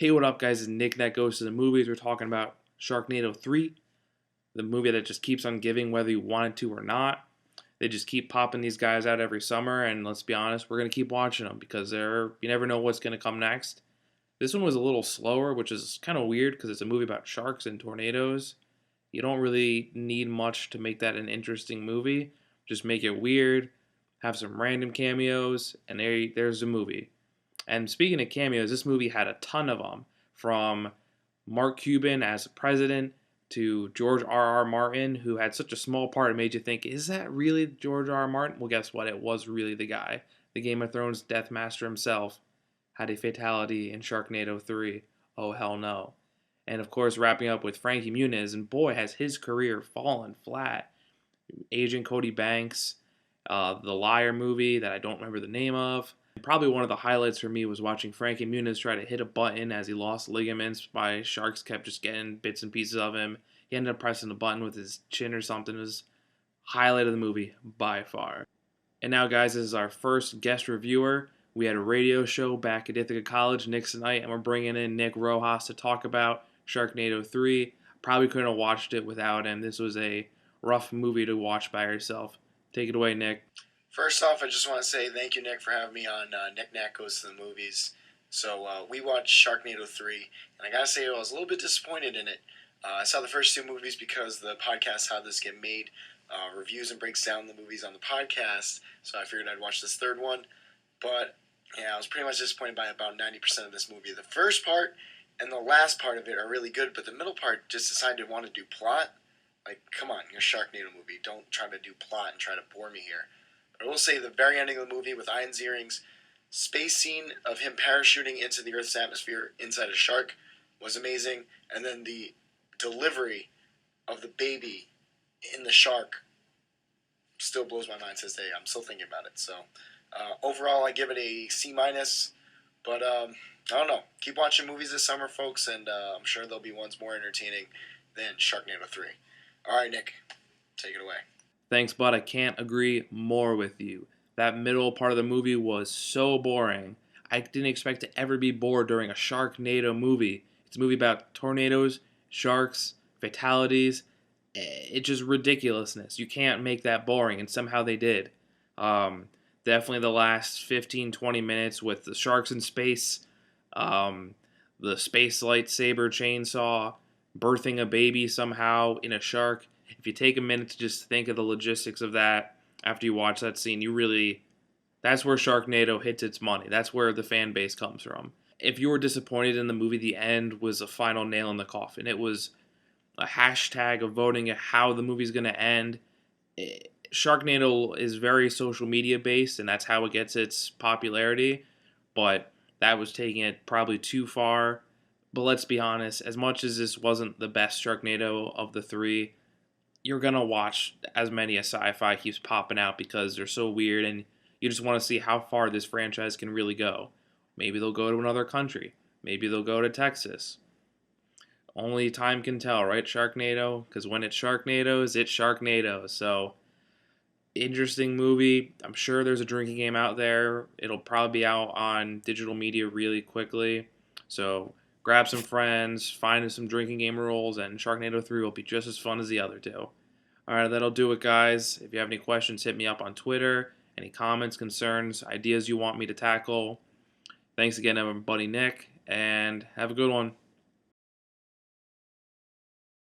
Hey, what up, guys? It's Nick that goes to the movies. We're talking about Sharknado 3, the movie that just keeps on giving whether you want it to or not. They just keep popping these guys out every summer, and let's be honest, we're going to keep watching them because you never know what's going to come next. This one was a little slower, which is kind of weird because it's a movie about sharks and tornadoes. You don't really need much to make that an interesting movie. Just make it weird, have some random cameos, and there's the movie. And speaking of cameos, this movie had a ton of them, from Mark Cuban as president to George R. R. Martin, who had such a small part it made you think, is that really George R. R. Martin? Well, guess what? It was really the guy. The Game of Thrones Death Master himself had a fatality in Sharknado 3. Oh, hell no. And of course, wrapping up with Frankie Muniz, and boy, has his career fallen flat. Agent Cody Banks, the Liar movie that I don't remember the name of. Probably one of the highlights for me was watching Frankie Muniz try to hit a button as he lost ligaments by sharks kept just getting bits and pieces of him. He ended up pressing the button with his chin or something. It was highlight of the movie by far. And now, guys, this is our first guest reviewer. We had a radio show back at Ithaca College, Nick's night, and we're bringing in Nick Rojas to talk about Sharknado 3. Probably couldn't have watched it without him. This was a rough movie to watch by yourself. Take it away, Nick. First off, I just want to say thank you, Nick, for having me on Nick Nat Goes to the Movies. So we watched Sharknado 3, and I gotta say I was a little bit disappointed in it. I saw the first two movies because the podcast How This Get Made reviews and breaks down the movies on the podcast, so I figured I'd watch this third one. But yeah, I was pretty much disappointed by about 90% of this movie. The first part and the last part of it are really good, but the middle part just decided to want to do plot. Like, come on, you're a Sharknado movie. Don't try to do plot and try to bore me here. I will say the very ending of the movie with Ian's earrings, space scene of him parachuting into the Earth's atmosphere inside a shark was amazing. And then the delivery of the baby in the shark still blows my mind to this day. I'm still thinking about it. So overall, I give it a C-. But I don't know. Keep watching movies this summer, folks, and I'm sure there'll be ones more entertaining than Sharknado 3. All right, Nick, take it away. Thanks, bud. I can't agree more with you. That middle part of the movie was so boring. I didn't expect to ever be bored during a Sharknado movie. It's a movie about tornadoes, sharks, fatalities. It's just ridiculousness. You can't make that boring, and somehow they did. Definitely the last 15, 20 minutes with the sharks in space, the space lightsaber chainsaw, birthing a baby somehow in a shark. If you take a minute to just think of the logistics of that after you watch that scene, that's where Sharknado hits its money. That's where the fan base comes from. If you were disappointed in the movie, the end was a final nail in the coffin. It was a hashtag of voting at how the movie's going to end. Sharknado is very social media based, and that's how it gets its popularity, but that was taking it probably too far. But let's be honest, as much as this wasn't the best Sharknado of the three, you're going to watch as many as SyFy keeps popping out because they're so weird, and you just want to see how far this franchise can really go. Maybe they'll go to another country. Maybe they'll go to Texas. Only time can tell, right, Sharknado? Because when it's Sharknadoes, it's Sharknado. So, interesting movie. I'm sure there's a drinking game out there. It'll probably be out on digital media really quickly. So, grab some friends, find some drinking game rules, and Sharknado 3 will be just as fun as the other two. Alright, that'll do it, guys. If you have any questions, hit me up on Twitter. Any comments, concerns, ideas you want me to tackle. Thanks again, everybody, Nick, and have a good one.